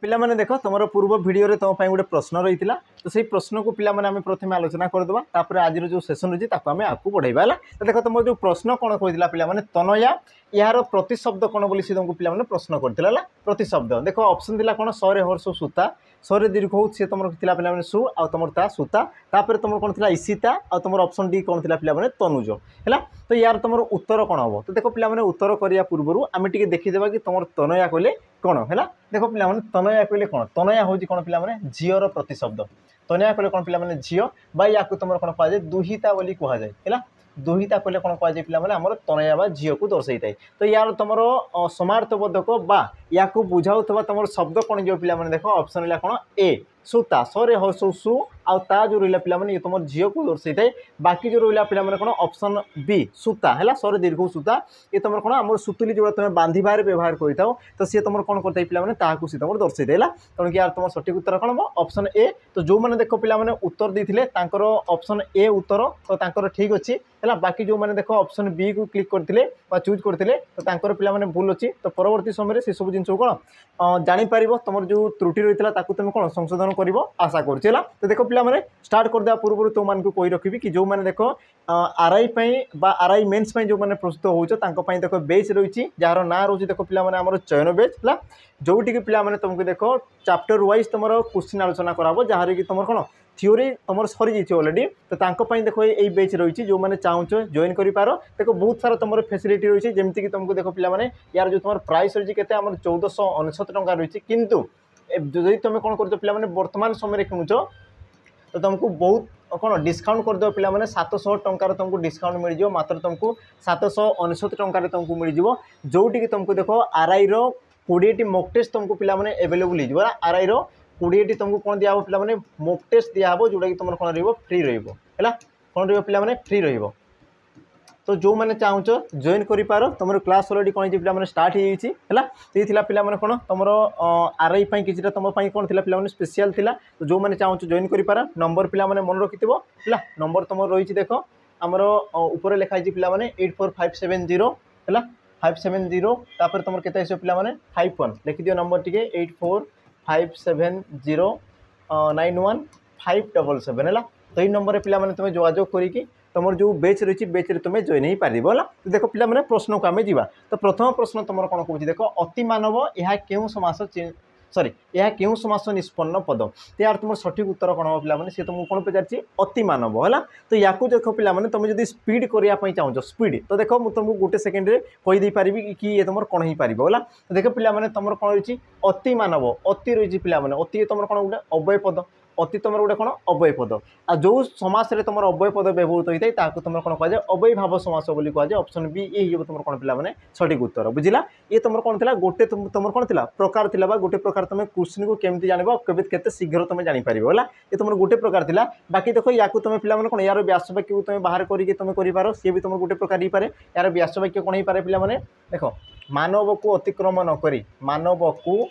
पिला माने देखो तुम पूर्व भिडियो रे तुम गोटे प्रश्न रही तो सही प्रश्न को पिला माने आमे प्रथम आलोचना करदे तापर आज जो सेसन रही आम आगे बढ़ेगा है। तो देखो तुम जो प्रश्न कौन कहला पिला माने तनया यार प्रतिशब्द कौन बोली सी तुमको पिला माने प्रश्न करथिला प्रतिशब्द देखो ऑप्शन दिला कौन सरे हर्ष सूता सरे दीर्घ हो सी तुम थिला पिला माने सु आ तुम ता सूता तापर तुम कौन थिला इसिता आ तुम ऑप्शन डी कौन थिला पिला माने तनुज है। तो यार तुम उत्तर कौन हम तो देखो पिला माने उत्तर करिया पूर्व आम टे देखीदेवा कि तुम तनया कहले कौन है। देखो पिला माने तनया कहले कौन तनया होची कौन पिला माने झीर प्रतिशब्द तनया कहले कौन पिला माने झील बा या तुम कौन कह दुहिता बोली कह जाए है। दुहिता कहले कौन कह जाए पिला माने हमर तनया बा झील को दर्शाई थाए। तो यार तुम समार्थबोधक बा या बुझाऊवा तुम शब्द कौन जो पिला माने देखो ऑप्शन है कौन ए सूता सरे हर्ष सु आ जो रहा पिला माने ये तुम झील को दर्शाई थाए। बाकी जो रहा पिला माने कौन ऑप्शन बी सूता है सरे दीर्घ सूता ये तुम कौन आम सुतुली जो तुम बांधार व्यवहार कर तो सी तुम कौन करता पिला माने ताकू सी तुम दर्शाई देला तेणु यार तुम सठिक उत्तर कौन हम ऑप्शन ए। तो जो मैंने देखो पिला माने उत्तर देते ऑप्शन ए उत्तर तो ठीक अच्छी है। बाकी जो मैंने देखो ऑप्शन बी को क्लिक करते चूज करते तो पिला माने भूल अच्छी। तो परवर्ती समय से सब जिन कौन जापर तुम जो त्रुटि रही है तुम कौन संशोधन कर आशा कर। तो देखो पिला माने स्टार्ट करदे पूर्व तुम मान को कही रखी कि जो मैंने देखो आरआई आरआई मेन्स जो मैंने प्रस्तुत होती देखो बेच रही जार ना रोज देखो पिला माने आमर चयन बेच है जोटि पिला माने तुमको देखो चैप्टर वाइज तुम क्वेश्चन आलोचना कराबो जहाँ कि तुम कौन थ्योरी तुम सरी जाइए ऑलरेडी। तो देखो ये बेच रही जो मैंने चाहो जॉइन कर पार देखो बहुत सारा तुम फैसिलिटी रही जमीक तुमको देखो पिला माने यार जो तुम प्राइस रही है 1499 टंका रही किंतु जदि तुम कौन कर पिला माने वर्तमान समय किणुच तो तुमको बहुत कौन डिस्काउंट करदे पिला माने 700 टंकार तुमको डिस्काउंट मिल जाओ मात्र तुमको 799 टंकार तुमको मिल जाओ जोटि तुमको देखो आरआई रो 20 मॉक टेस्ट तुमको पिला माने अवेलेबल हो आरआई रो 20 तुमको कौन दिया पिला माने मॉक टेस्ट दिया जोटा कि तुम कौन रही फ्री रहा कौन रही पिला माने फ्री रही। तो जो मैंने चाहो जॉइन कर पार तुम क्लास अलरेडी कौन पिला माने स्टार्ट हो है। तो ये पिला माने कौन तुम आरआई कि तुम कौन थी पिला माने स्पेशल थिला। तो जो मैंने चाहो जॉइन कर पार नंबर पिला माने मन रखि है नंबर तुम रही देखो आमर ऊपर लिखाई पिला माने 84570 है 570 तापर तुम केते आसो पिला माने 51 लिखि दियो नंबर टिके 84570 91577 है। तो ये नंबर पिला माने तुम जोगाजोग करी तुम जो बेच रही बेच तुम जॉइन हो पार है। तो देखो पिला माने प्रश्न को आम जा। तो प्रथम प्रश्न तुम कौन कह देखो अति मानव यह क्यों समास सॉरी यह क्यों समास निष्पन्न पद। तो यार तुम सठिक उत्तर कौन हम पे सी तुमको कौन पचार अति मानव है। तो या देखो पिला माने तुम जो स्पीड करने चाहो स्पीड तो देखो मुझे तुमको गोटे सेकेंड में कहीदे पारि कि ये तुम कौन हो पार है। तो देखो पिला माने तुम कौन रही अति मानव अति रही पिला माने अति तुम कौन गोटे अव्यय पद अति तुम गोटे कौन अव्यय पद आ जो समास तुम अव्यय पद व्यवहृत होता है तुम कौन कह अव्यय भाव समास बोली कह ऑप्शन बी ये तुम कौन पिला माने सठिक उत्तर बुझला। ये तुम कौन थी गोटे तुम कौन थी प्रकार थी गोटे प्रकार तुम क्वेश्चन को केमती जानव केते शीघ्र तुम जापर है। ये तुम गोटे प्रकार थी बाकी देखो या तुम पिला माने कौन यार व्यास वाक्य को तुम बाहर करके तुम कर सी भी तुम गोटे प्रकार हो पाए यार व्यास वाक्य कौन हो पाए पिला माने देखो मानव को अतिक्रम न करी मानव को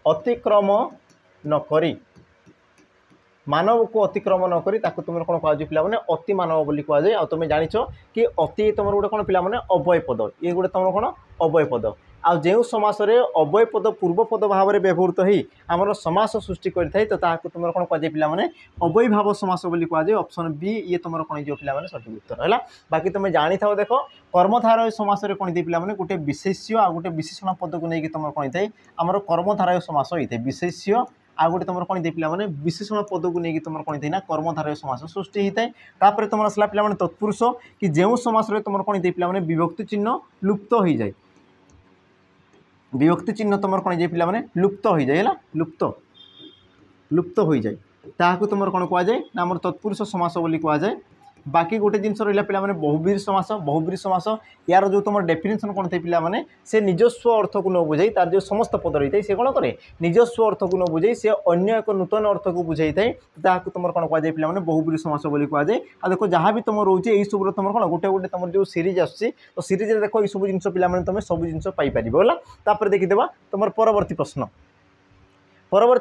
अतिक्रम न करी मानव को अतिक्रम न करी तुम कौन कह पिला माने अति मानव बोली कह जाए। तुम जानिछ कि अति तुम गोटे कौन पिला माने अव्यय पद ये गोटे तुम कौन अव्यय पद आ जो समास अव्यय पद पूर्व पद भाव में व्यवहृत हो आमर समास सृष्टि करता है तो तुम कौन कह पिला माने अव्यय भाव समास बोली कह जाए ऑप्शन बी ये तुम कौन जो पिला माने सठिक उत्तर है। बाकी तुम जानी था देखो कर्मधारय समास कौन थी पिला माने गोटे विशेष्य आ गोटे विशेषण पद को लेकिन तुम कौन थाए आमर कर्मधारय समास होता है विशेष्य आ गोटे तुम कौन पिला माने विशेषण पद को लेकिन तुम कौन थी कर्मधारय समास सृष्टि होता है। तापर तुम आसला पिला माने तत्पुरुष कि जो समास तुम कौन थी पिला माने विभक्ति चिन्ह लुप्त हो जाए विभक्ति चिन्ह तुम कौन जाए पिला माने लुप्त हो जाए लुप्त हो जाए ताकू तुम कौन कह जाए ना आम तत्पुरुष समास बोली कह जाए। बाकी गोटे जिनस रहा पिला माने बहुब्रीहि समास यार जो तुम डेफिनेशन कौन थे पिला माने से निजस्व अर्थ को न बुझाई तार जो समस्त पद रही है सी कौन करे निजस्व अर्थ को न बुझाई से अन्य एक नूतन अर्थ को बुझाई थाए तुम कौन कह जाए पिला माने बहुब्रीहि समास बोली कह जाए। आ देखो जहाँ भी तुम रोचे यही सब तुम कौन गोटे गोटे तुम जो सीरीज आसुच्छी तो सीरीज देखो ये सब जिन पिला माने तुम सब जिन पाइपर देखीदेवा तुम परवर्ती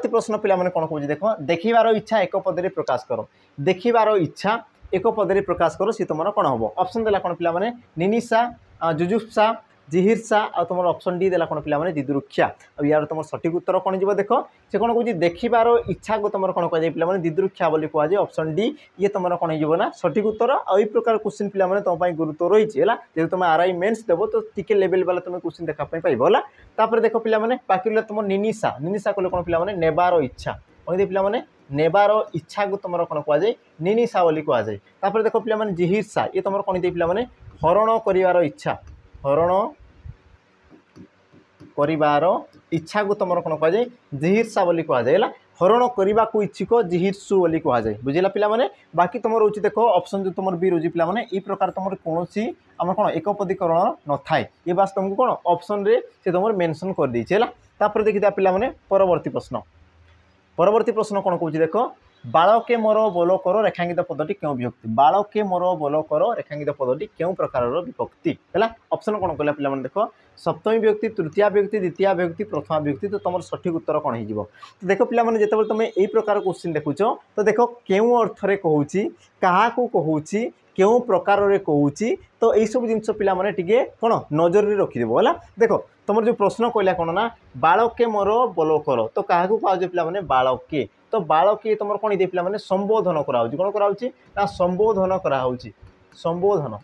प्रश्न पिला माने कौन कह देखो देखिबार इच्छा एक पदे प्रकाश कर देखिबार इच्छा एक पदे प्रकाश करो सी तुम कौन हम ऑप्शन देला कौन पिला माने निनिशा जुजुप्सा जिहिर्षा आ तुम ऑप्शन डी देला कौन पे दिदुरुक्षा आ यार तुम सठिक उत्तर कौन जीव देख से कौन कौन देखार इच्छा को तुम कौन कह पे दिदुरुक्षा बोली कहुए ऑप्शन डी ये तुम कौन हो सठिक उत्तर आई प्रकार क्वेश्चन पे तुम गुरुत्व रही है जेहतु तुम आरआई मेन्स देव तो टिके लेवल वाला तुम क्वेश्चन देखा पाइब है तापर देख पे बाकी तुम निनिशा निनिशा कले कौन पे नेबार इच्छा कौन पे नेबार इच्छा को तुम कौन कहुए निनिशा बोली कहुए तापर देख पे जिहिर्षा ये तुम कौन पे हरण कर इच्छा हरण कर इच्छा को तुम कौन कहुए जिहिर्षा बोली कहुए हरण करने को इच्छुक जिहिर्षु बोली कहुए बुझेगा पे बाकी तुम रोचे देख ऑप्शन जो तुम बी रोचे पे ये प्रकार तुम कौन आम कौन एकपदीकरण न थाए ये बास तुमको कौन ऑप्शन रे से तुम मेंशन कर देछि है तापर देखिए पे परवर्ती प्रश्न कौन कौन देख बालके मोर बोल कर रेखांकित पदटी क्यों विभक्ति बालके मोर बोल कर रेखांकित पदटी क्यों प्रकार विभक्ति है ऑप्शन कौन कहला पे देख सप्तमी विभक्ति तृतीय विभक्ति द्वितीय विभक्ति प्रथमा विभक्ति तो तुम सठिक उत्तर कौन हो तो देख पे जो तुम यही प्रकार क्वेश्चन देखुच तो देख क्यों अर्थरे कहूँ क्या कहूँ क्यों प्रकार कहूँ तो यही सब जिन पे टे कौन नजर रखिदेव है देख तुम जो प्रश्न कहला कौन ना बालके मोर बोल कर तो क्या कहुए पे बालके तो बालके तुम कौन ये पे संबोधन कराऊँ कौन कराऊँ संबोधन कराऊँ संबोधन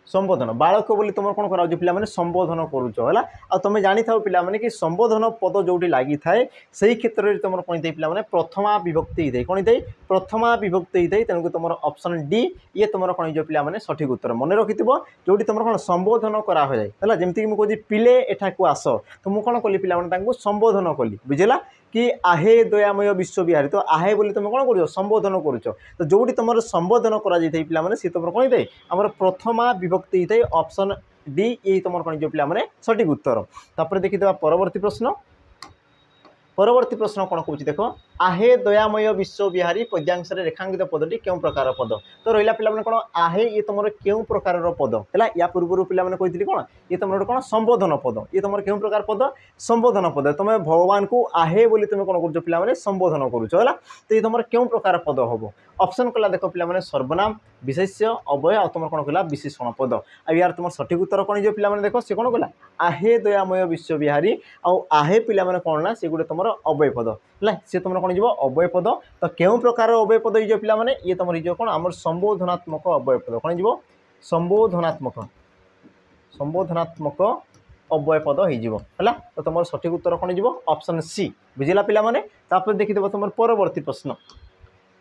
संबोधन बालक बोली तुम कौन कराऊँ पे संबोधन करुच है आ तुम जानी था पे कि संबोधन पद जो लगी थाए से क्षेत्र में तुम कौन पे प्रथमा विभक्ति होता है कौन होता है प्रथमा विभक्ति होता है तेणुक तुम ऑप्शन डी ये तुम कौन पे सठिक उत्तर मन रखि जो तुम कौन संबोधन कराए है जमीक मुझे पिले एठाक आस तो मुझे कौन कली पे संबोधन कली बुझेगा कि आहे दयामय विश्वविहारी तो आहे बोली तुम कौन कर संबोधन करुच तो जो तुम संबोधन कर सी तुम कौन होता है प्रथमा विभक्ति होता है ऑप्शन डी ये तुम कौन पे सठिक उत्तर तापर देखीदे परवर्ती प्रश्न कौन कौन देख आहे दयामय विश्वविहारी पद्यांश रेखांकित पदटी क्यों प्रकार पद तो रहा पे कौन आहे ये तुम क्यों प्रकार पद है या पूर्व पे कही कौन ये तुम कौन संबोधन पद ये तुम क्यों प्रकार पद संबोधन पद तुम भगवान को आहे बोली तुम कौन कर पे संबोधन करुच है तो ये तुम क्यों प्रकार पद हम ऑप्शन कला देख पे सर्वनाम विशेष्य अवय आ तुम कौन कहला विशेषण पद आ यार तुम सठिक उत्तर कौन पे देख से कौन कहला आहे दयामय विश्वविहारी आहे पे कौन ना से गोटे तुम अवय पद है सी तुम कौन हो अवय पद तो क्यों प्रकार अवय पद हो पे ये तुम हो कौन आम संबोधनात्मक अवय पद कौन हो संबोधनात्मक अव्यय पद हो तो तुम सठिक उत्तर कौन हो ऑप्शन सी बुझेगा पे देखीदेव तुम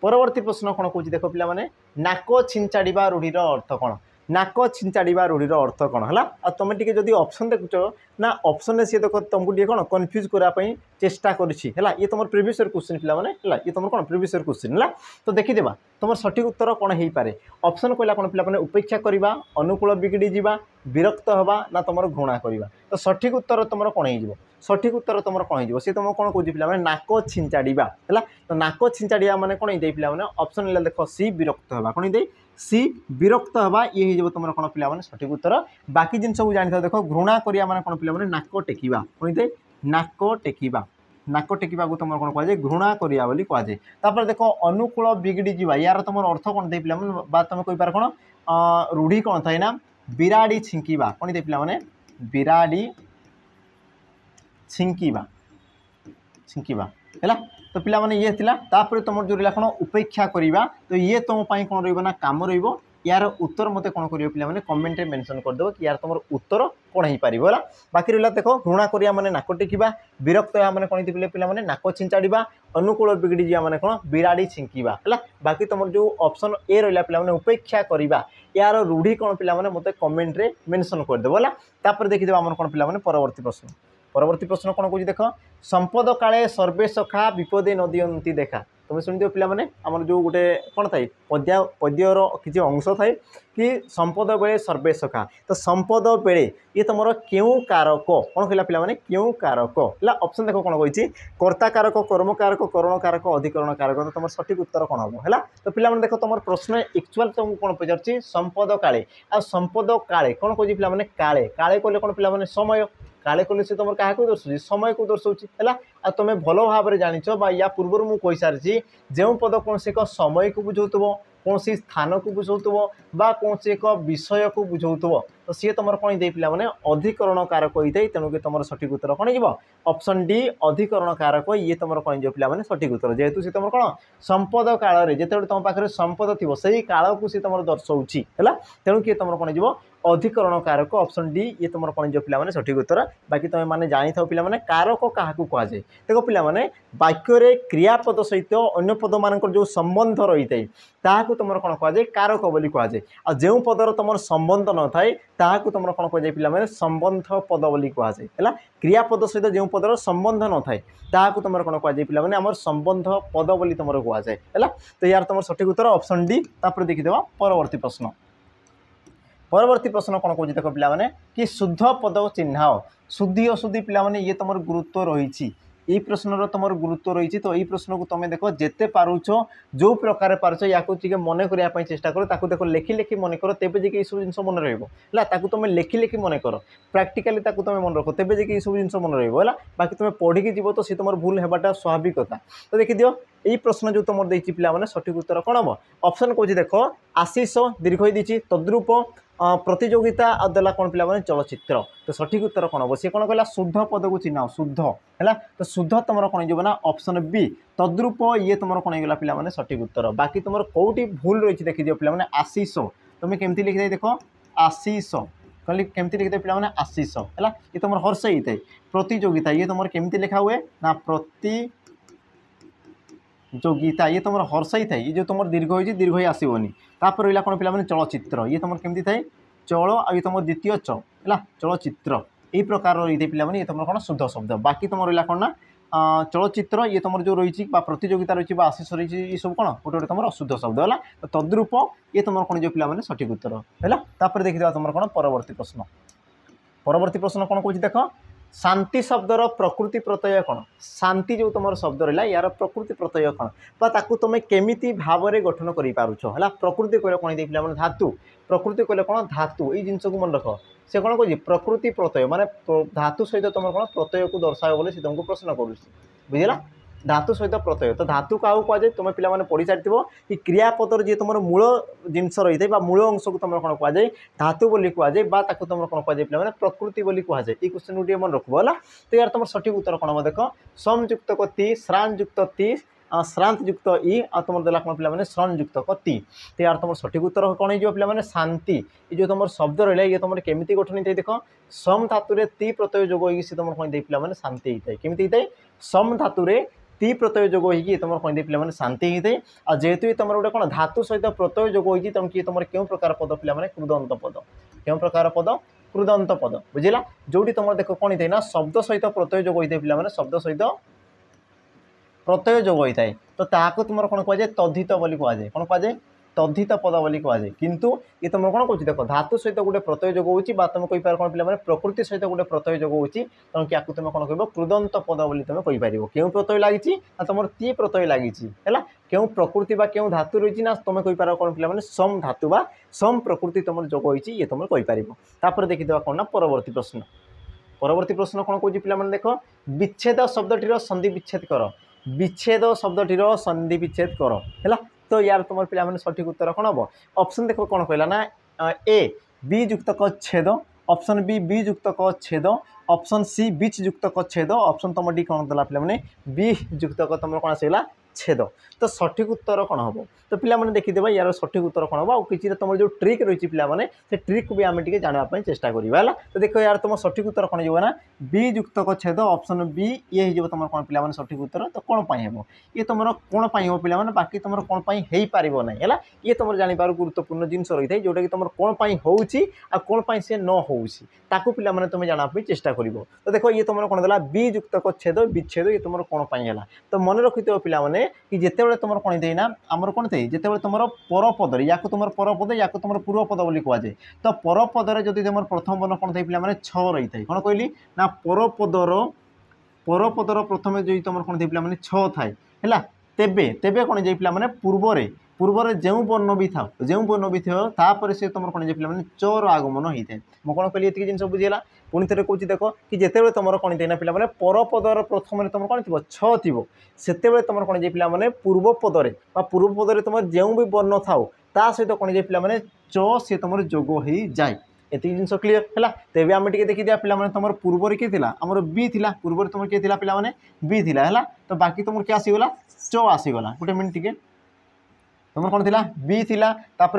परवर्ती प्रश्न कौन कौन देख पे नाक छिंचाड़ा रूढ़ीर अर्थ कौन नाक छिंचाड़ा रूढ़ीर अर्थ कौन है आ तुम टे जब ऑप्शन देखुच ना ऑप्शन सी देख तुमको टे कौन कन्फ्यूज करने चेष्टा करी ये तुम प्रिवियस क्वेश्चन पे ये तुम कौन प्रिवियस क्वेश्चन है तो देखीदेवा तुम सठिक उत्तर कौन हो पारे ऑप्शन कहला कौन पे उपेक्षा करवा अनुकूल बिगड़ी जावा विरक्त हवा ना तुम घृणा करवा तो सठिक उत्तर तुम कौन हो सठिक उत्तर तुम कौन हो सी तुम कौन कौन पे नाक छिंचाड़ा है तो नाक छिंचाड़ा मैंने कौन होता है पे ऑप्शन देख सी विरक्त हवा कौन होता सी विरक्त हवा ये हो तुम कौन पे सठिक उत्तर बाकी जिन सब जानी था देख घृणा करिया माने कौन पे नाक टेकिबा कौन होता है नाक टेकिबा को तुम कौन कहुए घृणा करिया बोली कहुए तापर देख अनुकूल बिगड़ी जावा यार तुम अर्थ कौन थे पे तुम कहींपार कौन रूढ़ी कौन थाए ना बिराड़ी छिंकिबा कौन थे पे बिराड़ी छिंकिबा है तो पे ये तापर तुम जो रहा कौन उपेक्षा करवा तो ये तुम कौन रहा काम रो यार उत्तर मत कौन कर पे कमेंट में मेंशन करदेव कि यार तुम उत्तर कौन हो पार है बाकी रहा देख घृणा करिया माने नाक टेकिबा विरक्त मैंने कौन थे पे नाक छिंचाड़ा अनुकूल बिगड़ी जावा माने कौन बिराड़ी छिंकिबा है बाकी तुम जो ऑप्शन ए रहा पे उपेक्षा करवा यार रूढ़ी कौन पे मत कमेंट में मेंशन करदेव है तापर देखीदेव आम कौन पे परवर्ती प्रश्न कौन कौन देख संपद काले सर्वे सखा विपदे न दियंती देखा तुम शुणी पे आम जो गोटे कौन थाए पद्यर किसी अंश थाए कि संपद बेले सर्वे सखा तो संपद बेले ये तुम क्यों कारक कौन कहला पे क्यों कारक है ऑप्शन देख कौन कही कर्ता कारक कर्म कारक करण कारक अधिकरण कारक तो तुम सठिक उत्तर कौन हम है तो पे देख तुम प्रश्न एक्चुअल तुमको कौन पचार संपद काले आ संपद काले कौन कही पे काले काले कहले कौन पे समय काले कले से तुम क्या दर्शाऊँ समय को दर्शाऊँ है तुम भल भाव में जाच या पूर्व मुझे कही सारी जो पद कौन से एक समय को बुझाव कौन स्थान को बुझाउथबो बा कौन एक विषय को बुझाउथबो तो सी तुम कौन दे पिला माने अधिकरण कारक होता है तेणुक तुम सठिक उत्तर कौन हो ऑप्शन डी अधिकरण कारक ये तुम कौन जो पिला माने सठिक उत्तर जेहेतु सी तुम कौन संपद काल में जिते तुम पाखे संपद थी से काल को सी तुम दर्शाऊँगी है तेणु किए तुम कौन हो अधिकरण कारक ऑप्शन डी ये तुम कौन जो पिला माने सठिक उत्तर बाकी तुम मैंने जानी था पिला माने कारक क्या कहुए देखो पिला माने वाक्य क्रियापद सहित अन्य पद मान जो संबंध रही है ताकू तुम कौन कहुए कारक बोली कहुए आ जो पदर तुम संबंध न थाए ताकू तुम कौन कहुए पिला माने संबंध पद बोली कहुए है क्रियापद सहित जो पदर संबंध न थाए ताकू तुम कौन कहुए पिला माने आमर संबंध पद बोली तुम कहुए है तो यार तुम सठिक उत्तर ऑप्शन डी तापर देखीदेवा परवर्ती प्रश्न परवर्ती प्रश्न कौन कौन देख पे कि शुद्ध पद चिन्ह शुद्धि अशुद्धि पे ये तुम गुरुत्व रही यही प्रश्नर तुम गुरुत्व रही तो यही प्रश्न को तुम देख जिते पारुछ जो प्रकार पारुछ या मन करने चेष्टा कर ताकू देख लेखि लेखि मन कर तेज जी सब जिन मन रहा तुम लेखि लेखि मन कर प्राक्टिकाली तुम मन रख तेज जी सब जिन मन रहा बाकी तुम पढ़ी जीव तो सी तुम भूल होगा स्वाभाविक कथा तो देखी दियो यही प्रश्न जो तुम देती पे सठिक उत्तर कौन हम ऑप्शन कौन देख आशीष दीर्घ दी तद्रूप प्रतियोगिता और देला कौन पे चलचित्र तो सठिक उत्तर कौन हम सी कौन कहला शुद्ध पद को चिन्ह शुद्ध है तो शुद्ध तुम कौन हो ऑप्शन बी तद्रूप ये तुम कौन होगा पे सठिक उत्तर बाकी तुम कौटी भूल रही देखी दियो पे आशीष तुम्हें केमती लिखी देख आशीष कहली केमती लिखी पे आशीष है ये तुम हर्ष होता है प्रतियोगिता ये तुम केमती लिखा हुए ना प्रतियोगिता ये तुम हर्ष ही थाए ये जो तुम दीर्घ होती दीर्घ ही आसोनी तापर रहा कौन पे चलचित्र ये तुम केमती थाए चल आ तुम द्वितीय च है चलचित्र यही प्रकार रही थे पे ये तुम कौन शुद्ध शब्द बाकी तुम रहा कौन ना चलचित्र ये तुम जो रही प्रतियोगिता रही आशीष रही ये सब कौन गोटे गोटे तुम अशुद्ध शब्द है तो तद्रूप ये तुम कौन जो पे सठिक उत्तर है देखीद तुम कौन परवर्ती प्रश्न कौन कौन देख शांति शब्दर प्रकृति प्रत्यय कौन शांति जो तुम शब्द रहा यार प्रकृति प्रत्यय कौन ताकू तुम केमिति भाव में गठन कर पारुछ है प्रकृति कहले कौन दे पे धातु प्रकृति कहले कौन धातु ये जिनस को मन रख से कौन कह प्रकृति प्रत्यय माने धातु सहित तुम कौन प्रत्यय को दर्शाओ बोले तुमको प्रश्न करुँ बुझेगा धातु सहित प्रत्यय तो धातु क्या कहुए तुम पे पढ़ी सारी कि क्रियापदर जी तुम मूल जिनस रही है मूल अंश को तुम कौन कहुए धातु बोली कहुए तुम कौन कहुए पे प्रकृति बोली कहुए ये क्वेश्चन गोटे मन रखब है तो यार तुम सठिक उत्तर कौन हम देख समयुक्त ती श्रांयुक्त ती श्रांत युक्त ई आ तुम देला कौन पे श्रन युक्त ती तो यार तुम सठिक उत्तर कौन हो पे शांति ये जो तुम शब्द रहा ये तुम केमी गठन होता है देख सम धातु ती प्रत्यय जोग हो तुम कौन दे पे शांति होता है केमी होता है सम धातु ती प्रत्यय जोग हो तुम कौन दे पे शांति होता है और जेहेतु ये तुम गोटे कौन धातु सहित प्रत्यय जोग हो तुम किए तुम क्यों प्रकार पद पे कृदंत पद क्यों प्रकार पद कृदंत पद बुझेगा जोटी तुम देख कौन होता है ना शब्द सहित प्रत्यय जोग होता है पे शब्द सहित प्रत्यय जोग होता है तो ताको तुम कौन कहुए तद्धित बोली कहुए कौन कहुए तद्धित पद बोली कहुए किंतु ये तुम कौन कह देख धातु सहित गोटे प्रत्यय जोग होती तुम कहीपर कौन पे प्रकृति सहित गोटे प्रत्यय जोग होती तेणु क्या तुम कौन कह कृदंत पद बोली तुम कहीपर क्यों प्रत्यय लगी तुम ती प्रत्यय लगी है क्यों प्रकृति बा क्यों धातु रही ना तुम कहीपर कौन पे सम धातु बा सम प्रकृति तुम जोग होती ये तुम कहीपर देखीद कौन ना परवर्ती प्रश्न कौन कौन पे देख विच्छेद शब्दटीर संधि विच्छेद कर विच्छेद शब्दटीर संधि विच्छेद कर है तो यार तुम पे सठिक उत्तर कौन हम ऑप्शन देख कौन कहला ना ए बी युक्त क छेद ऑप्शन बी बी युक्त क छेद ऑप्शन सी बीच युक्त क छेद ऑप्शन तुम डी कौन देला पे बी युक्त क तुम कौन आसला छेद तो सठिक उत्तर कौन हम तो पे देखीदे यार सठिक उत्तर कौन हम आउ कि तुम जो ट्रिक रही पे से ट्रिक को भी आम टे जानापी चेष्टा करा तो देख यार तुम सठिक उत्तर कौन हो ना बी युक्त क छेद ऑप्शन बी ये हो तुम कौन पे सठिक उत्तर तो कौन हम ये तुम कौन हो पे बाकी तुम कौन हो पार ना है ये तुम जापार गुरुत्वपूर्ण जिनस रही है जोटा कि तुम कौन हो कौन सी न हो पे तुम जानापी चेष्टा कर तो देख ये तुम कौन देला बी युक्त क छेद विच्छेद ये तुम कौन है तो मन रखी पे कि जिते तुम कौन थे ना आमर कौन थे जिते तुम परपद या तुम परपद या तुम पूर्वपद बोली कहुए तो परपदर जदि तुम प्रथम वर्ण कौन थे पे 6 रही है कौन कहली ना परपदर प्रथम जो तुम कौन थे पे 6 थाए है तेबे तेबे कौन जाए पे पूर्व पूर्व जो वर्ण भी था जो वर्ण भी थापर से तुम कौन पे चर आगमन होता है मुझे कौन कहली ये जिन बुझीगला पुणी थे कौन देख कि जिते तुम कौन थे पे परपदर प्रथम तुम कौन थी छ थी से तुम कौन पे पूर्वपदे पूर्वपदे तुम जो भी वर्ण थाओ ता सहित कौन पे च सी तुम जोग हो जाए ये जिन क्लीयर है तेज आम टे देखी दिया पे तुम पूर्व किए आमर बी थी पूर्व तुम किए पे बी थी है तो बाकी तुम क्या आसीगला च आसीगला गोटे मिनट टे तुम कौन थी बी थी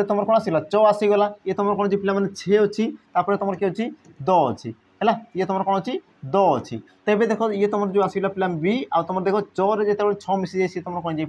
तुम कौन आसला च आसीगला ये तुम कौन पे छे अच्छी तुम किए अच्छी द अच्छी है ये तुम कौन अच्छी द अच्छी तो ये देख ये तुम जो आसला पे बी आ तुम देख चरे जो छ मिसी जाए तुम कौन पे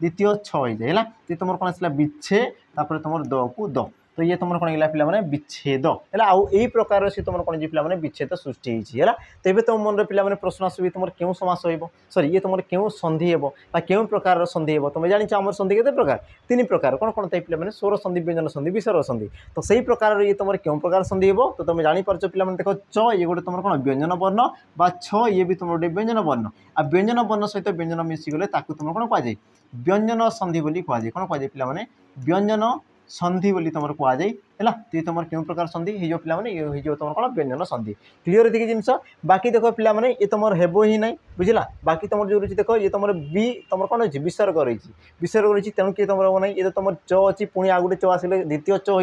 द्वितीय छ जाए है ये तुम कौन आसला बिछे तुम द को द तो ये तुम कौन गला पे विच्छेद है आई प्रकार से तुम कौन पे विच्छेद सृष्टि है तो ये तुम मन पे प्रश्न आसो तुम क्यों समास हो सॉरी ये तुम क्यों संधि हे क्यों प्रकार संधि हे तुम जानी आम संधि के प्रकार तीन प्रकार कौन कौन पे स्वर संधि व्यंजन संधि विसर्ग संधि तो सही प्रकार ये तुम क्यों प्रकार संधि हे तो तुम जापर पे देख च ये गोटे तुम कौन व्यंजन वर्ण बा छ ये भी तुम गोटे व्यंजन वर्ण आ व्यंजन वर्ण सहित व्यंजन मिसीगले तुम कौन कहुए व्यंजन संधि बोली कहुए कौन कहुए पे व्यंजन संधि बोली तुम कहुए है तो तुम क्यों प्रकार संधि हो पे ये तुम कौन व्यंजन संधि क्लीयर ये जिन बाकी देख पे ये तुम हेब ही ना बुझला बाकी तुम जो रही देख ये तुम बी तुम कौन रही विसर्ग रही विसर्ग रही तेणु किए तुम हम ना ये तुम च अच्छी पुणी आ गए च आसे द्वितीय च हो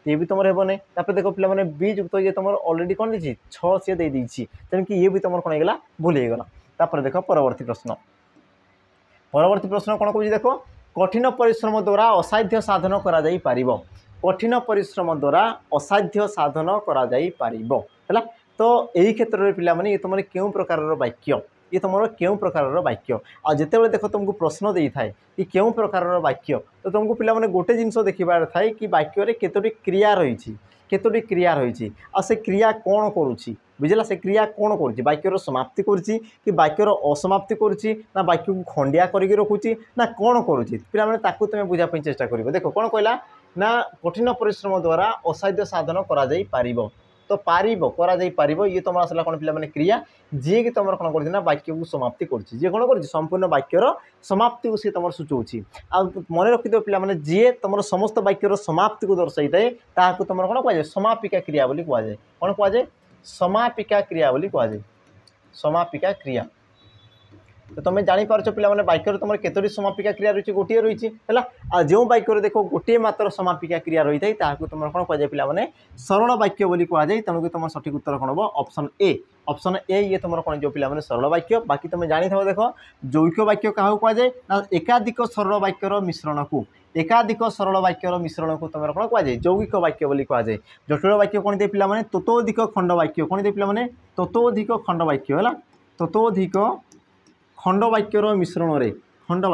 ये भी तुम हेब ना देख पे बी युक्त ये तुम अलरेडी कौन देती छ सी दे तेणु कि ये भी तुम कौन होगा भूल होगा देख परवर्ती प्रश्न कौन कह देख कठिन परिश्रम द्वारा असाध्य साधन करा जाई पारिबो कठिन परिश्रम द्वारा असाध्य साधन करा जाई पारिबो है तो यही क्षेत्र में पे ये तुम क्यों प्रकार वाक्य ये तुम क्यों प्रकार वाक्य आ जिते देख तुमको प्रश्न दे थाए कि क्यों प्रकार वाक्य तो तुमको पे गोटे जिनस देखार थाए कि वाक्य केतोटी क्रिया रही केतोटी क्रिया रही आ से क्रिया कौन करुच्ची बुझला से क्रिया कौन कर वाक्यर समाप्ति करुच्ची कि वाक्यर असमाप्ति करुच्ची ना वाक्य को खंडिया करके रखुच्ची ना कौन करुच्ची पे तुम बुझापी चेष्टा कर देख कौन कहला ना कठिन परिश्रम द्वारा असाध्य साधन करा जाई पारिबो तो करा जाई पारिबो ये तुम आसला कौन पे क्रिया जी कि तुम कौन कर वाक्य को समाप्ति कर कौन कर संपूर्ण वाक्यर समाप्ति को सी तुम सूचौची आ मन रखिद पे जी तुम समस्त वाक्यर समाप्ति को दर्शाई थाए ताकू तुम कौन कहुए समापिका क्रिया बोली कहुए कौन कहुए समापिका क्रिया बोली कहुए समापिका क्रिया तो तुम जापर पे वाक्य तुम केतोटी समापिका क्रिया रही गोटे रही है जो वाक्य देख गोटे मात्र समापिका क्रिया रही है ताकू तुम कौन कहुए पे सरल वाक्य बोली कहुए तेणुक तुम सठिक उत्तर कौन हम ऑप्शन ए ये तुम कौन जो पे सरल वाक्य बाकी तुम जानी था देख जौगिक वाक्य क्या कहुए ना एकाधिक सरल वाक्यर मिश्रण को एकाधिक सरल वाक्यर मिश्रण को तुम कौन कहुए जौगिक वाक्य बोली कहुए जटिल वाक्य कौन दे पे ततोधिक खंड वाक्य कौन दे पे ततोधिक खंड वाक्य है ततोधिक खंड वाक्यर मिश्रण रे खंड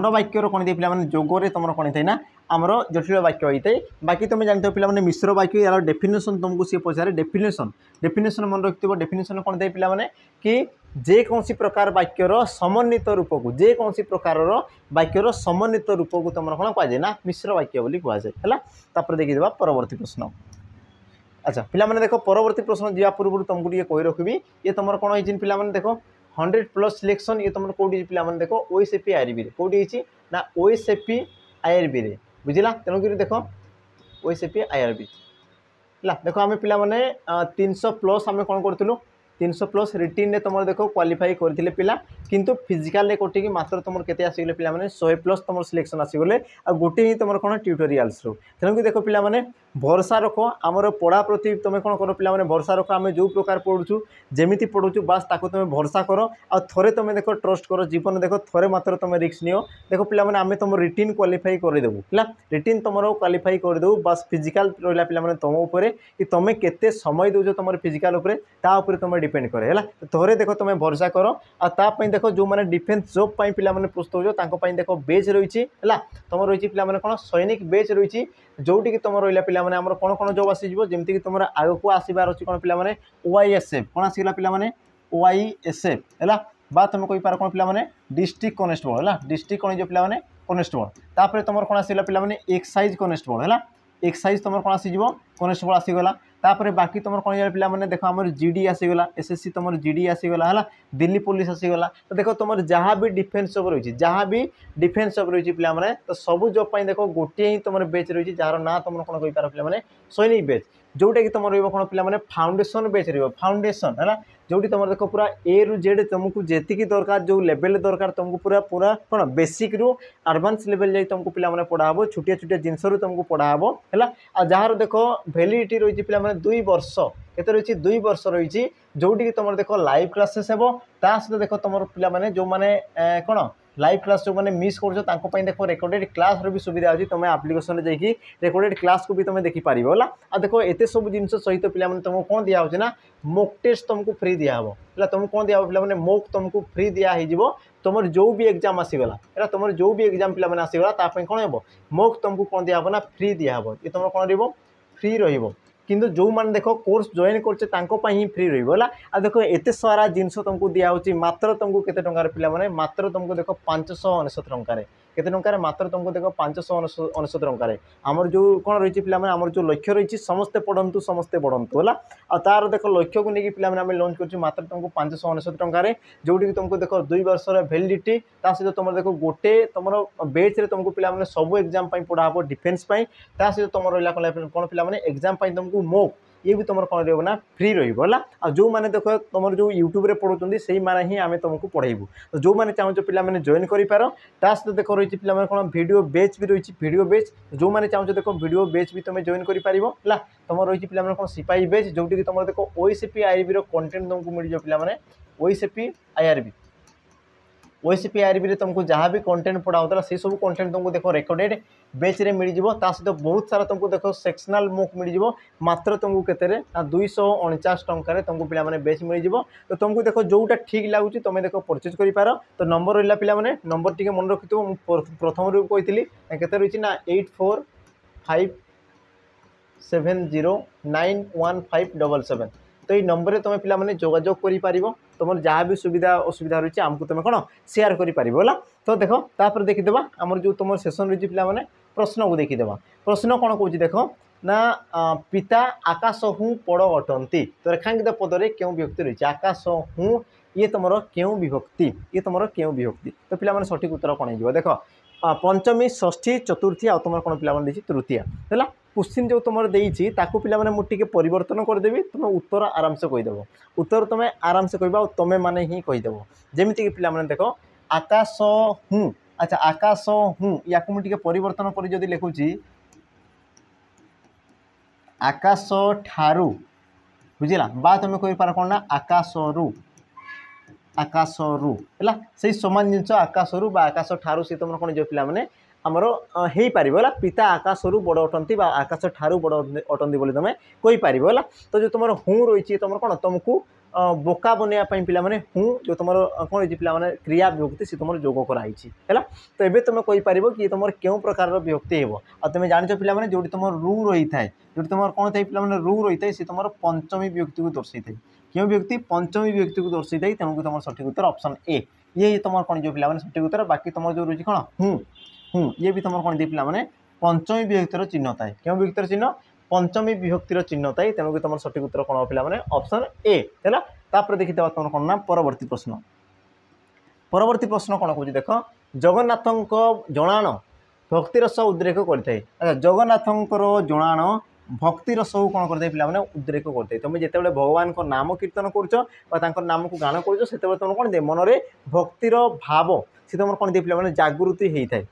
वाक्यर कौन दे पे जोगरे तुम कौन थे ना आमर जटिल वाक्य होता है बाकी तुम जानते हो पे मिश्र वाक्य यार डेफिनेशन तुमको सी पचारे डेफिनेशन मन रखिथ डेफिनेशन कौन थे पे कि जेकोसी प्रकार वाक्यर समन्वित रूप को जेकोसी प्रकार वाक्यर समन्वित रूप को तुम कौन कहुए ना मिश्र वाक्य बोली कहुए है देखीदा परवर्ती प्रश्न अच्छा पे देख परवर्ती प्रश्न जा पूर्व तुमको ये कही रखी ये तुम कौन है पे देख 100+ सिलेक्शन ये तुम कौटी पे देख ओएसएपी आईआरबी कौटी ना ओएसएपी आईआरबी बुझला तेणुक देख ओएसएपी आईआरबी है देख आम पे 300+ आम कौन करूँ 300+ रिटिन में तुम देख क्वालिफाई करते पिला किंतु फिजिकाल कोटिक मात्र तुम के आसगले पे 100+ तुम सिलेक्शन आसगले आ गोटे ही तुम कौन ट्यूटोरियल्स तेणुक देख पे भरोसा रख आमर पढ़ा प्रति तुम कौन कर पे भरोसा रख आम जो प्रकार पढ़ुचु जमी पढ़ुचु बास ताको तुम भरोसा कर आ थे तुम देख ट्रस्ट कर जीवन देख थे मात्र तुम रिस्क नियो देख पे आम तुम रिटिन क्वालिफाई करदेबू है रिटिन तुम क्वालिफाई करदेबू बास फिजिकाल रहा पे तुम उपर कि तुम केते समय दौज तुम फिजिकाल उपर तुम डिपेंड करे है थे देख तुम भरोसा कर आपाई देख जो मैंने डिफेन्स जॉब पे पे प्रस्तुत हो देख बेच रही है तुम रही पे कौन सैनिक बेच रही जोटी कि तुम रहा पे आम कौन कौन जॉब आसीज जमीक तुम आग को आसबार अच्छी कौन पे OISF कौन आसगला पे OISF है बा तुम कही पार कौन पे डिस्ट्रिक्ट कनेस्टेबल है डिस्ट्रिक्ट कौन जो पे कनेस्टेबल तापर तुम कौन आसगला पे एक्साइज कनेस्टेबल है एक्साइज तुम कौन आसीज कनेस्टेबल आसीगला तापर बाकी तुम कौन जाए पे देख आम जीडी आसीगला एसएससी तुम जीडी आसीगला है दिल्ली पुलिस आसीगला तो देख तुम जहाँ भी डिफेन्स जॉब रही जहाँ भी डिफेन्स जॉब रही पे तो सब जॉब पर देख गोटे ही तुम बेच रही जार ना तुम कौन कहींपार पे सैनिक बेच जोटा कि तुम रोक पे फाउंडेशन बेच फाउंडेशन है जोटी तुम देख पूरा ए रु जेड तुमको जी दरकार जो लेवल दरकार तुमको पूरा पूरा कौन बेसिक रु एडवांस लेवल जाए तुमको पे पढ़ाब छोटिया छोटिया जिनस तुमको पढ़ाब है आ जार देख भैलिडिटी रही पे 2 वर्ष केते रही 2 वर्ष रही जोटी तुम देख लाइव क्लासेस हे सहित देख तुम पे जो मैंने कौन लाइव क्लास जो मैंने मिस कर देख रेकर्डेड क्लास भी सुविधा अच्छी तुम आप्लिकेसन जाकि रेकर्डेड क्लास को भी तुम देखिपार है आ देख एत सब जिन सहित पे तुमको कौन दिखाई ना मॉक टेस्ट तुमको फ्री दिहब है तुमको कौन दिहब पे मॉक तुमको फ्री दिहब तुम जो भी एग्जाम आसीगला है तुम जो भी एग्जाम पे आसीगला कौन हे मॉक तुमको कौन दिहब ना फ्री दिहब ये तुम कौन रही फ्री रही किंतु जो मैंने देख कोर्स जॉइन करते ही फ्री रहा आ देख एत सारा जिनस तुमको दिखाई मात्र तुमको केते टंकार पे मात्र तुमको देख 599 टंकार केते टंकार मात्र तुमको देख 599 टंकार आमर जो कौन रही पे आमर जो लक्ष्य रही समस्ते पढ़ंतु है आ तार देख लक्ष्य को लेकिन पे आम लॉन्च कर मात्र तुमको 599 टंकार जोटी तुमको देख 2 वर्ष भैलिडिटी सहित तुम देख गोटे तुम बेच रे तुमको पे सब एग्जाम पढ़ाब डिफेन्स सहित तुम रहा कौन पे एग्जाम तुमको मॉक ये भी तुम कौन रहा फ्री रहा आ जो मैंने देख तुम जो यूट्यूब रे पढ़ुंट से ही आम तुमको पढ़ेबू तो जो मैंने चाहो पे जॉइन कर सहित देख रही पे कौन वीडियो बेच भी रही वीडियो बेच जो मैंने चाहो देख वीडियो बेच भी तुम जॉइन कर तुम रही पे कौन सिपाही बेच जोटी तुम देख ओएसपी आईआरबी कंटेंट तुमको मिल जाए पे ओएसपी आईआरबी ओएसपी आईआरबी रे तुमको जहाँ भी कंटेंट पढ़ाऊला से सब कंटेंट तुमको देख रेकर्डेड बेच रे मिल जाव सहित बहुत सारा तुमको देख सेक्शनल मॉक मिल जाव मात्र तुमको केते 249 टंकार तुमको पे बेच मिल जाव तो तुमको देख जोटा ठीक लगुच तुम देख परचेज कर तो नंबर रहा पे नंबर टी मन रखी प्रथम रू कही के रही ना 8457091577 तो ये नंबर तुम पे जोगाजोग कर तुम जहाँ भी सुविधा असुविधा रही है आमको तुम कौन सेयार कर तो देख तापर देखीदे आमर जो तुम सेसन रही पे प्रश्न को देखीदे प्रश्न कौन कौन देख ना पिता आकाश हूँ पड़ अटंती तो रेखांकित पदरे क्यों विभक्ति रही आकाश हूँ ये तुम क्यों विभक्ति ये तुम क्यों विभक्ति तो पे सठिक उत्तर कौन हो देख पंचमी षष्ठी चतुर्थी आ तुम कौन पे तृतीया है क्वेश्चन जो तुम देती पे मुझे परिवर्तन करदेवी तुम उत्तर आराम से कहीदेव उत्तर तुम आराम से कह तुम मैंने ही कहीदेव जमीक पे देख आकाश हूँ अच्छा आकाश हूँ या मुझे परिवर्तन कर लिखुची आकाश ठारू बुझला बा तुम कही पार कौन ना आकाशरू है से सामान जिन आकाशरू आकाश ठारू सी तुम कौन जो पे आमर हो पार पिता आकाशरू बड़ अटंती आकाश ठारू बड़ अटंती बोली तुम कहीपर है तो जो तुम हूँ रही तुम कौन तुमको बोका बनवाई पे हूँ जो तुम कौन रही पे क्रिया विभक्ति सी तुम जोग कराई है तो ये तुम कहीपर कि तुम क्यों प्रकार विभक्ति हो तुम जान पे जो तुम रू रही है जो तुम कौन थे पे रू रही है सी तुम पंचमी विभक्ति को दर्शाई थे क्यों विभक्ति पंचमी विभक्ति को दर्शाई थे तेणुक तुम सठिक उत्तर ऑप्शन ए ये तुम कौन जो पे सठिक उत्तर बाकी तुम जो रही कौन हूँ ये भी तुम कौन दी पे पंचमी विभक्तिर चिन्ह थाए क्यों विभक्तिर चिन्ह पंचमी विभक्तिर चिन्ह थाए तेणुक तुम सठिक उत्तर कौन पे ऑप्शन ए है तापर देखी तुम कौन ना परवर्ती प्रश्न कौन कौन देख जगन्नाथ जनाण भक्ति रस उद्रेक करते अच्छा जगन्नाथ जनाण भक्ति रस को कौन करते पे उद्रेक करते तुम जिते भगवान को नाम कीर्तन कर नाम को गान कर तुम कौन दे मनरे भक्तिर भाव सी तुम कौन दे पे जागृति होता है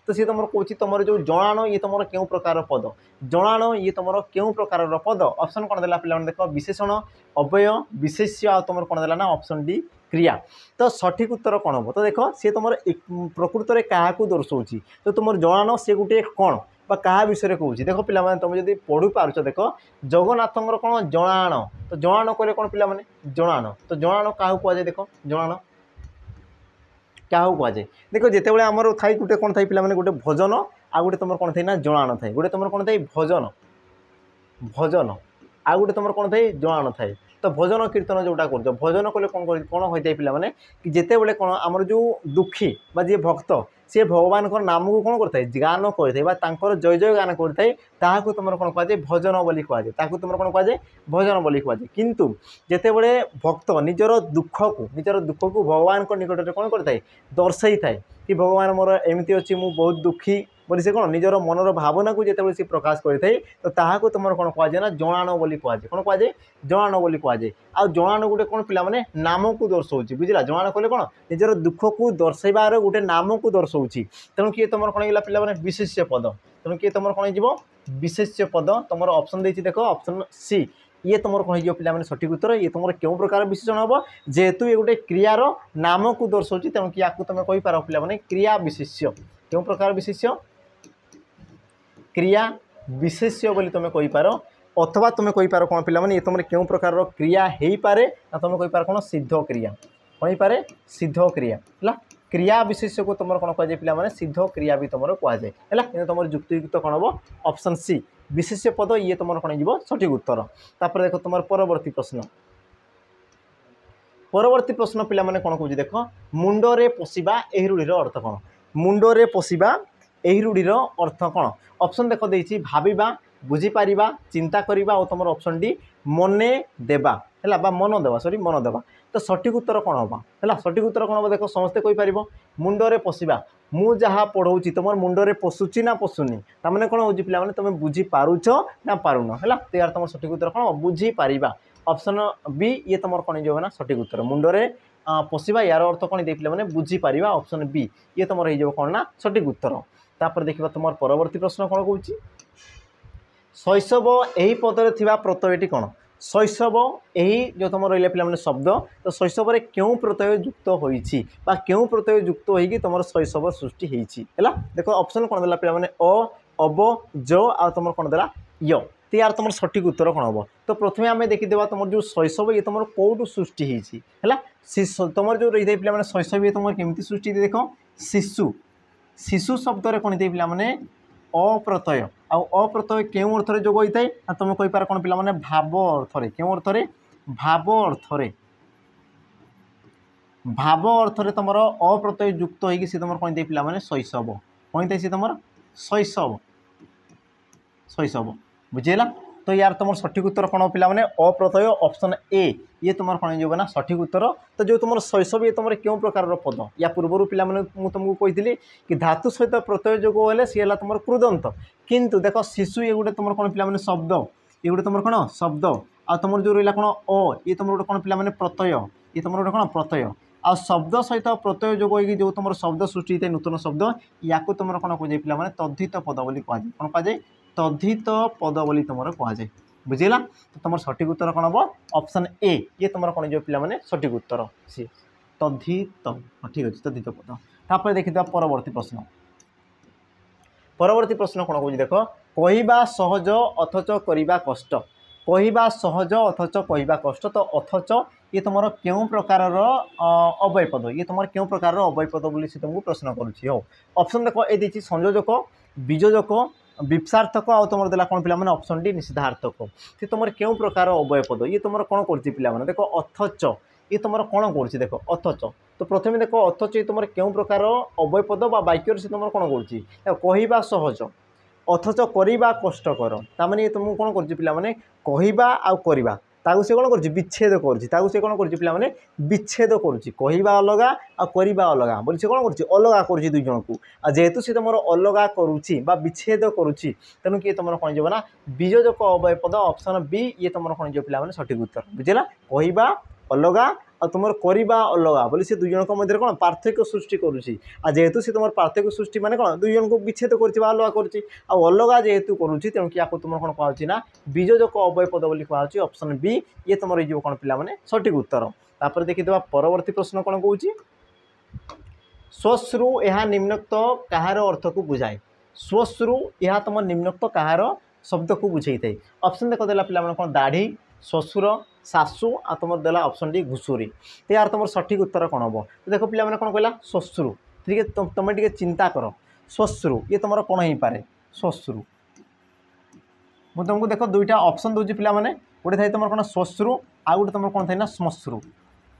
तो सी तुम कौन तुम जो जनाण ये तुम क्यों प्रकार पद जनाण ये तुम क्यों प्रकार पद ऑप्शन कौन देला पे देख विशेषण अव्यय विशेष्य तुम कौन देला ना ऑप्शन डी क्रिया तो सठिक उत्तर कौन हम तो देख सी तुम प्रकृत में क्या दर्शाऊँ तो तुम जनाण सी गोटे कौन क्या विषय कहूँ देख पे तुम जब पढ़ी पार्छ देख जगन्नाथ कौन जनाण तो जनाण कहे कौन पे जनाण तो जनाण क्या कहुए देख जनाण क्या कहुए देख जिते आमर थाई गोटे कौन थाई पे गोटे भजन आ गोटे तुम कौन थे ना जनाण थाए गोटे तुम कौन थाई भजन भजन आ गोटे तुम कौन थाई जनाण थाए तो भजन कीर्तन जोटा कर भजन कले कौन होता है पे कि जिते बड़े कौन आमर जो दुखी जी भक्त सी भगवान नाम को कौन करता है गान करते जय जय गान करता है तुम कौन कहुए भजन बोली कहुए तुम कौन कहुए भजन बोली कहुए किंतु जिते बड़े भक्त निजर दुख को भगवान निकट में कौन करता है दर्शाई थाए कि भगवान मोर एमती अच्छी मु बहुत दुखी बोली से कौन निजर मनर भावना को जिते सी प्रकाश करते तो ताकू तुम कौन कहुए ना जणाण बोली कहुए कौन कहुए जणाण बोली कहुए आ जणाण गोटे कौन पे नाम को दर्शाऊँ बुझला जणाण कले कौन निजर दुख को दर्शाइबार गोटे नाम को दर्शाऊँ तेणु किए तुम कौन होगा पे विशेष्य पद तेणु किए तुम कौन हो विशेष्य पद तुम ऑप्शन देती देख ऑप्शन सी ये तुम कौन हो पे सठिक उत्तर ये तुम क्यों प्रकार विशेषण हम जेहेतु ये गोटे क्रियार नाम को दर्शाऊँ तेणु कि तुम कहींपार पे क्रिया विशेष्य क्यों प्रकार विशेष्य क्रिया विशेष्य बोली तुम कहींपार अथवा तुम कहींपार कौन पे ये तुम क्यों प्रकार क्रिया हो पारे ना तुम कहींपार कौन सिद्ध क्रिया कौन हो पारे सिद्ध क्रिया है क्रिया विशेष्य को तुम कौन कहुए पे सिद्ध क्रिया भी तुम कहुए है तुम युक्तियुक्त कौन हम ऑप्शन सी विशेष्य पद ये तुम कौन हो सठिक उत्तर तापर देख तुम परवर्ती प्रश्न पे कौन कौन देख मुंडरे पशिबा एही रूढ़ीर अर्थ कौन मुंडरे पशिबा एही रूढ़ीर अर्थ कौन ऑप्शन देख देछि भाबिबा बुझीपारिबा चिंता करिबा और तुम ऑप्शन डी मने देबा है बा मन देवा सॉरी मन देवा तो सठिक उत्तर कौन हम है सठिक उत्तर कौन हम देख समस्ते कहींपर मुंडरे पशिबा मु जहाँ पढ़ाऊँ तुम मुंडरे पशुची ना पशुनी ताने कौन हो पे तुम बुझीपारुच ना पारुन है तो यार तुम सठिक उत्तर कौन बुझीपार ऑप्शन बी ये तुम कौन हो ना सठिक उत्तर मुंडरे पशिबा यार अर्थ कौन दे पे बुझीपार ऑप्शन बी ये तुम हो कौन ना सठिक उत्तर तापर देखा तुम परवर्ती प्रश्न कौन कौन शैशव यही पदर थी प्रत्ययटी कौन शैशव यही जो तुम रही पे शब्द तो शैशव क्यों प्रत्यय युक्त होती क्यों प्रत्यय युक्त होगी तुम शैशव सृष्टि है देख ऑप्शन कौन देला पे अ अब ज आ तुम कौन देला य तो यार तुम सठिक उत्तर कौन हम तो प्रथम आम देखीदेवा तुम जो शैशव ये तुम कौटू सृष्टि है तुम जो रही पे शैशव ये तुम केमती सृष्टि देख शिशु शिशु शब्द कौन पे अप्रत्यय अप्रत्यय क्यों अर्थ जोग होता है तुम कहींपार कौन पे भाव अर्थ क्यों अर्थ भाव अर्थ तुम अप्रत्यय युक्त होगी सी तुम कौन पे शैशव कौन सी तुम शैशव शैशव बुझेगा तो यार तुम सठिक उत्तर कौन पे अप्रत्यय ऑप्शन ए ये तुम कौन हो ना सठिक उत्तर तो जो तुम शैशव ये तुम क्यों प्रकार पद या पूर्व पे तुमको कही कि धातु सहित प्रत्यय जोग हेल्ले सी है तुम कृदंत किंतु देख शिशु ये गोटे तुम कौन पे शब्द ये गोटे तुम कौन शब्द आ तुम जो रहा कौन अ ये तुम गोटे कौन पे प्रत्यय ये तुम गोटे कौन प्रत्यय आ शब्द सहित प्रत्यय जोग होगी जो तुम शब्द सृष्टि होता है नूतन शब्द या तुम कौन कहुए पे तद्धित पद बोली कहुए कौन कहुए तद्धित पद बोली तुम कहुए बुझेगा तो तुम सठिक उत्तर कौन हम ऑप्शन ए ये तुम कौन जो पे सठिक उत्तर सी तद्धित ठीक अच्छे तद्धित पद तापर देखिए परवर्ती प्रश्न कौन कौन देख कहवा सहज अथच करवा कष्ट कहवा सहज अथच कहवा कष्ट तो अथच ये तुम क्यों प्रकार अव्यय पद ये तुम क्यों प्रकार अव्यय पद बोली से तुमको प्रश्न करुच्ची हो ऑप्शन देख ये देती संयोजक बीजोजक विप्सार्थक आ तुम देला कौन पे ऑप्शन डी निषेधार्थक से तुम क्यों प्रकार अव्यय पद ये तुम कौन कर देख अथच ये तुम कौन कर देख अथच तो प्रथम देख अथच ये तुम क्यों प्रकार अव्यय पद वाक्य से तुम कौन कर सहज अथच करवा कष्टकर ताने ये तुमको कौन कर पे कहवा आउ करवा ताकू से कौन कर विच्छेद कर से कौन कर पे विच्छेद करुवा अलगा आ करवा अलगा बोली से कौन कर अलगा कर दुई जन को आ जेहेतु सी तुम अलगा करुच्ची विच्छेद करुच्ची तेणु किए तुम कौन हो ना बीजोजक अव्यय पद ऑप्शन बी ये तुम कौन हो पे सठिक उत्तर बुझेगा कहवा अलगा आ तुम करवा अलगा बोली से दुई जन मध्य कौन पार्थक्य सृष्टि करुच्ची आ जेहेतु सी तुम पार्थक्य सृष्टि माने कौन दुई जन को विच्छेद अलगा करुच्ची आ अलगा जेहेतु करुच्ची तेणु कि तुम कौन कहुच्ची ना बीजोजक अव्यय पद बोली कहुच्ची ऑप्शन बी ये तुम रही कौन पे सठिक उत्तर तापर देखीदेवा परवर्ती प्रश्न कौन कौन स्वश्रु यह निम्नोक्त कहार अर्थ को बुझाए स्वश्रु यह तुम निम्नोक्त कहार शब्द को बुझे थे ऑप्शन देख देला पे कौन दाढ़ी श्वशुर शाशु आ तुम देला ऑप्शन डी घुषुरी तो यार तुम सठिक उत्तर कौन हम देख पे कौन कहला श्वश्रु ठीक है तुम टे चिंता कर श्वश्रु ये तुम कौन हो पाए श्वश्रु मुझे तुमको देख दुईटा ऑप्शन दूसरी पे गोटे थाई तुम कौन श्वश्रु आउ गोटे तुम कौन था श्मश्रु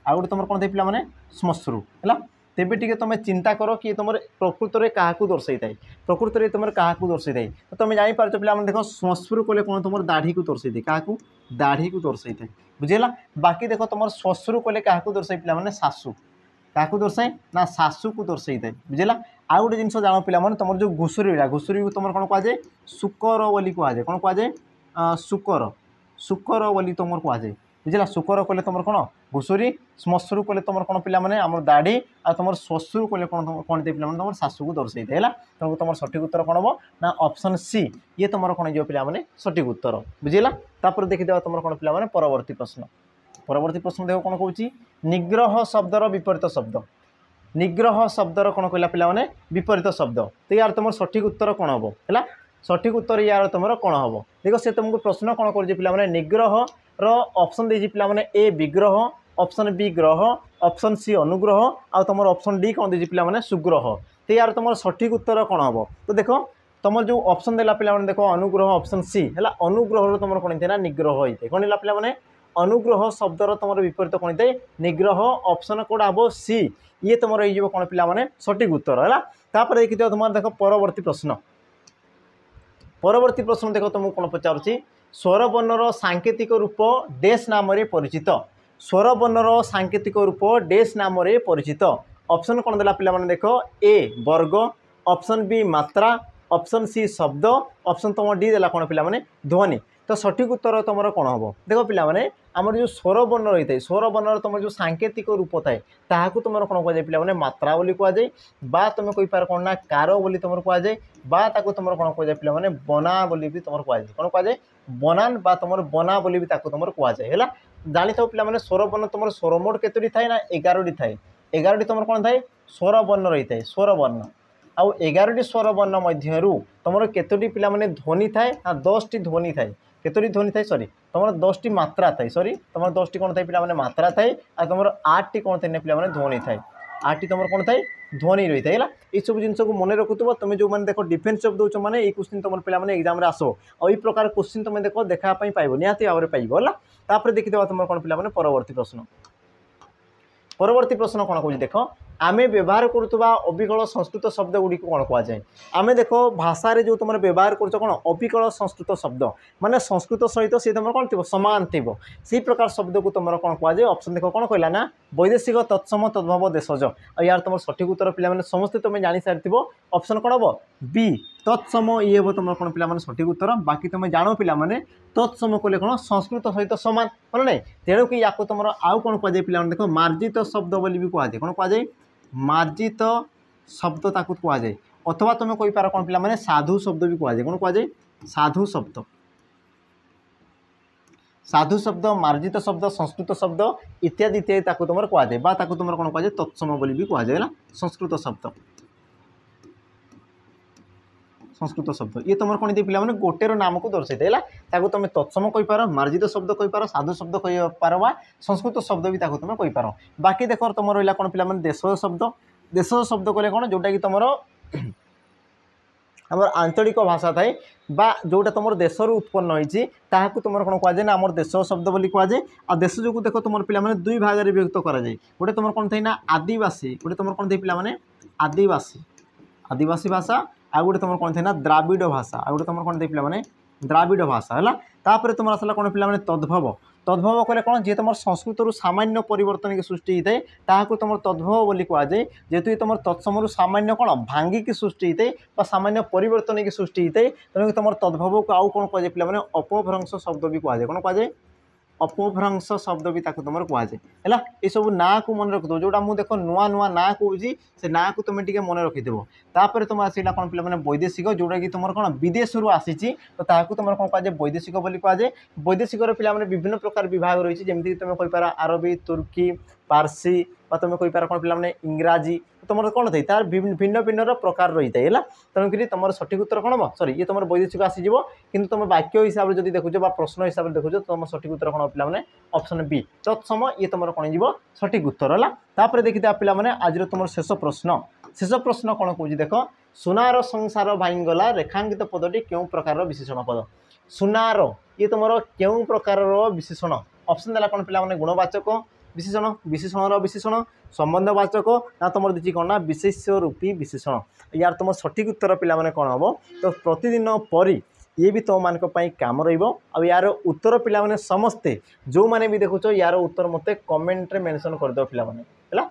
आउ गोटे तुम कौन था पे श्मश्रु है तेबे टी तुम चिंता कर कि तुम प्रकृत में क्या दर्शाई थाए प्रकृत में तुम क्या दर्शाई थाए तो तुम जापर पे देख श्मश्रु कले कौन तुम दाढ़ी को दर्शाई थाए क्या दाढ़ी को दर्शाई थाए बुझेगा बाकी देख तुम श्मश्रु कले क्या दर्शाई पे सासू क्या दर्शाए ना सासू को दर्शाई थाए बुझेगा आउ गोटे जिन जान पे तुम जो घुषुरी घुषुरी को तुम कौन कहुए शुकर बोली कहुए कौन कहुए शुकर शुकर बोली तुम कहुए बुझेगा शुकर कले तुम कौन घुषुरी श्मश्रु कले तुम कौन पे आम दाढ़ी आ तुम श्मश्रु कले कौन कौन पे तुम सासू को दर्शाई है तुमको तुम सठिक उत्तर कौन हम ना ऑप्शन सी ये तुम कौन जो पे सठिक उत्तर बुझेगा तापर देखीदे तुम कौन पे परवर्ती प्रश्न देख कौन कौन निग्रह शब्दर विपरीत शब्द निग्रह शब्दर कौन कहला पे विपरीत शब्द तो यार तुम सठिक उत्तर कौन हम है सठिक उत्तर यार तुम कौन हम देख से तुमको प्रश्न कौन कर निग्रह ऑप्शन दे पे ए विग्रह ऑप्शन बी ग्रह ऑप्शन सी अनुग्रह आ तुम ऑप्शन डी कौन दे पे सुग्रह तो यार तुम सठिक उत्तर कौन हम तो देख तुम जो ऑप्शन देला पे देख अनुग्रह ऑप्शन सी है अनुग्रह तुम कौन थे ना निग्रह होते कौन है पे अनुग्रह शब्दर तुम विपरीत कौन थे निग्रह ऑप्शन कोड़ा हम सी ये तुम ये कौन पे सठिक उत्तर है तापर देखिए तुम देख परवर्ती प्रश्न देख तुमको कौन पचारूँ स्वरवर्णर सांकेतिक रूप डैश नाम परिचित स्वरवर्णर सांकेतिक रूप डैश नाम परिचित ऑप्शन कौन देला पे देख ए वर्ग ऑप्शन बी मात्रा ऑप्शन सी शब्द ऑप्शन तुम डी देला कौन पे ध्वनि तो सठिक उत्तर तुम कौन हम देख पे आमर जो स्वरवर्ण रही है स्वरवर्णर तुम जो सांकेतिक रूप थाए ताकू तुम कौन कहुए पे मात्रा बोली कहुए बा तुम कहीपर कौन ना कार बोली तुम कहुए बा तुम कौन कहुए पे बना बोली भी तुम कहुए कौन कहुए बनान बा तुम बना बोली भी तुम कहुए है जानी था पे स्वरवर्ण तुम स्वरमोट केतोटी थाए ना 11टी थाए 11टी तुम कौन थाए स्वरवर्ण रही है स्वरवर्ण आउ 11टी स्वरवर्ण मध्यरु तुम केतोटी पे ध्वनि थाए ना 10टी ध्वनि थाए केतोटी ध्वनि थाए सॉरी तुम 10टी मात्रा थाए सॉरी तुम 10टी कौन थाए पे मात्रा थाए आ तुम 8टी कौन थाए पे ध्वनि थाए 8टी तुम कौन थाए ध्वनि रही है ये सब जिन को मन रखुव तुम जो मैंने देख डिफेन्स जब दौच मैंने ये क्वेश्चन तुम पे एग्जाम आस और ये प्रकार क्वेश्चन तुम देख देखापी पाइब निहाती भाव में पाइब है तापर देखिए तुम कौन पे परवर्ती प्रश्न कौन कह देख आम व्यवहार करुवा अविकल संस्कृत शब्द गुड़ी कौन कहुए आम देख भाषा जो तुम व्यवहार कर कौन अविकल संस्कृत शब्द माने संस्कृत सहित सी तुम कौन थी सामान थी से प्रकार शब्द को तुम कौन कहुए ऑप्शन देख कौन कहला ना वैदेशिक तत्सम तद्भव देशज और यार तुम सठिक उत्तर पे समस्ते तुम जानी सारी ऑप्शन कौन हम बी तत्सम ये हम तुम कौन पे सठिक उत्तर बाकी तुम जान पे तत्सम कले कौन संस्कृत सहित सामान है ना तेणुक या तुम आउ कौन कहुए पे देख मार्जित शब्द बोली भी कहुए कौन कहुए मार्जित शब्द ताकू कहुए अथवा तुम कहीपर कौन पे साधु शब्द भी कहुए कौन कहुए साधु शब्द साधु शब्द मार्जित शब्द संस्कृत शब्द इत्यादि इत्यादि तुम कहुए तुम कौन कहुए तत्सम बोली भी कहुए संस्कृत शब्द संस्कृत शब्द ये तुम कौन पे गोटेर नाम को दर्शाई है तुम तत्सम कहीपर मार्जित शब्द कहीपर साधु शब्द कहीपर संस्कृत शब्द भी तुम कहीपर बाकी देख तुम रहा कौन पे देश शब्द कले कौन जोटा कि तुम आम आंचलिक भाषा थाए बा जोटा तुम देश उत्पन्न होती तुम कौन कहुए ना आम देश शब्द बोली कहुए आ देश जो देख तुम पे दुई भाग में विभक्त कराए गोटे तुम कौन थे ना आदिवासी गोटे तुम कौन थे पे आदिवासी आदिवासी भाषा आ गोटे तुम कौन थे ना द्राविड़ भाषा आ गोटे तुम कौन थे पे द्राविड़ भाषा है तापर तुम आसला कौन पे तद्भव तद्भव कले कौन जी तुम संस्कृत सामान्य परिवर्तन की सृष्टि होता है तुम तद्भव बोली कहुए जेहेतु तुम तत्सम सामान्य कौन भांगिकी सृष्टि होता है सामान्य परिवर्तन की सृष्टि होता है तेणुक तुम तद्भव को आउ कौन कहुए पे अपभ्रंश शब्द भी कहुए कौन कहुए अपभ्रंश शब्द भी तुम कहुए है ये सब ना को मन रखिद जोटा मुझे देख नुआ नुआ ना कहूँ से ना को तुम टे मन रखिदेव तापर तुम आसला कौन पे वैदेशिक जोटा कि तुम कौन विदेश आसी तो तुम कौन कहुए वैदेशिक बोली कहुए वैदेशिक पे विभिन्न प्रकार विभाग रही है जमीक तुम कहीपर अरबी तुर्की पार्सी तुम कहीपर कौन पे इंग्राजी तुम कौन थे तार भिन्न भिन्न प्रकार रही है तेणुक तुम सठिक उत्तर कौन हम सॉरी ये तुम वैदेशिक आसीज कि तुम वाक्य हिसाब से देखुच प्रश्न हिसाब से देखुच तुम सठिक उत्तर कौन पे ऑप्शन बी तत्सम ये तुम कौन जीव सठिक उत्तर है देखी पे आज तुम शेष प्रश्न कौन कौन देख सुनार संसार भाईगला रेखांकित पदटी क्यों प्रकार विशेषण पद सुनार ये तुम क्यों प्रकार विशेषण ऑप्शन देला कौन पे गुणवाचक विशेषण विशेषण विशेषण संबंधवाचक ना तुम देखिए कौन ना विशेष्य रूपी विशेषण यार तुम सठिक उत्तर पे कौन हम तो प्रतिदिन परी ये भी तुम मान काम रही यार उत्तर पे समस्ते जो मैंने भी देखुच यार उत्तर मत कमेंट रे मेंशन कर दो पे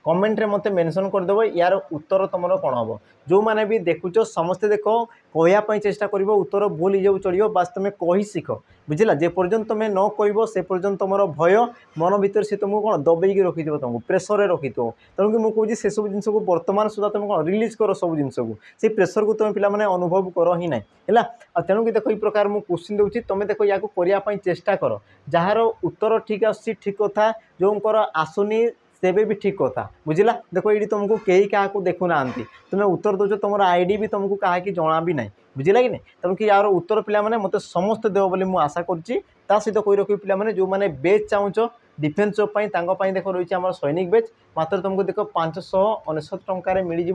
कमेंट रे मते मेंशन करदेव यार उत्तर तुम कौन हम जो मैंने भी देखुच समस्ते देख कहवाई चेष्टा कर उत्तर भूल हो चलो बास तुम कही शिख बुझला जे पर्यंत तुम न कह से पर्यंत तुम भय मन भर से तुमको कौन दबेकी रखी तुमको प्रेसर रखी तेणुक मुझे से सब जिन को बर्तमान सुधा तुम कौन रिलीज कर सब जिन को से प्रेसर को तुम पे अनुभव कर ही ना है तेणुक देख ये प्रकार मुझे क्वेश्चन दूसरी तुम देख या करने चेष्टा कर जार उत्तर ठीक आस ठीक कथा जो आसुनी तेबे भी ठीक कथा बुझला देखो ये तुमको कई क्या देखुना तुम्हें उत्तर दौच तुम आईडी भी तुमको कहीं जना भी ना बुझला कि नहीं तेणुक यार उत्तर पे मत समस्त देव बोली मुझे आशा करुँच सहित कही रखी पे जो मैंने बेच चाहूच डिफेन्स जॉब देख रही आम सैनिक बेच मात्र तुमको देख 599 टकर मिल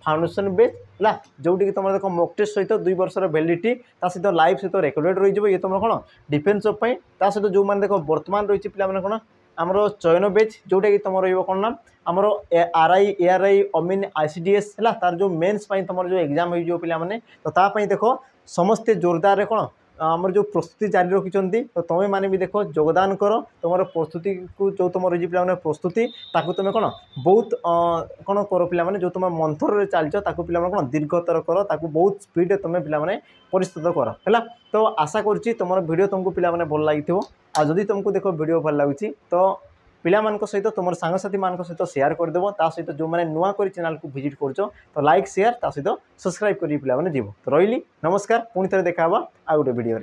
फाउंडेशन बेच है जोटी तुम देख मॉक टेस्ट सहित 2 वर्षर वैलिडिटी सहित लाइव सहित रेकर्डेड रही ये तुम कौन डिफेन्स जॉब सहित जो मैंने देख बर्तमान रही पे कौन आमर चयन बेच जोटा कि तुम रोक ना आमर आरआई एआरआई अमीन आईसीडीएस है तार जो मेन्स तुम जो एग्जाम हो पे तो तापाई देख समस्ते जोरदार कौन आमर जो प्रस्तुति जारी रखिंट तो तुम्हें माने भी देख योगदान कर तुम प्रस्तुति को जो तुम रही पे प्रस्तुति ताकू तुम कौन बहुत कौन कर पे जो तुम मंथर चलच पे कौन दीर्घतर कर ताकू बहुत स्पीड तुम पे परिस्तुत कर है तो आशा करुँच तुम वीडियो तुमको पे भल लगी आदि तुमको देख वीडियो भल लगुच तो पिला सहित तुम सांगसाथी सहित शेयर करदेव सहित जो मैंने नुआ कर चैनल को विजिट कर तो लाइक शेयर सहित सब्सक्राइब कर पे जीव तो रही नमस्कार पुणी थे देखा आ गोटे वीडियो।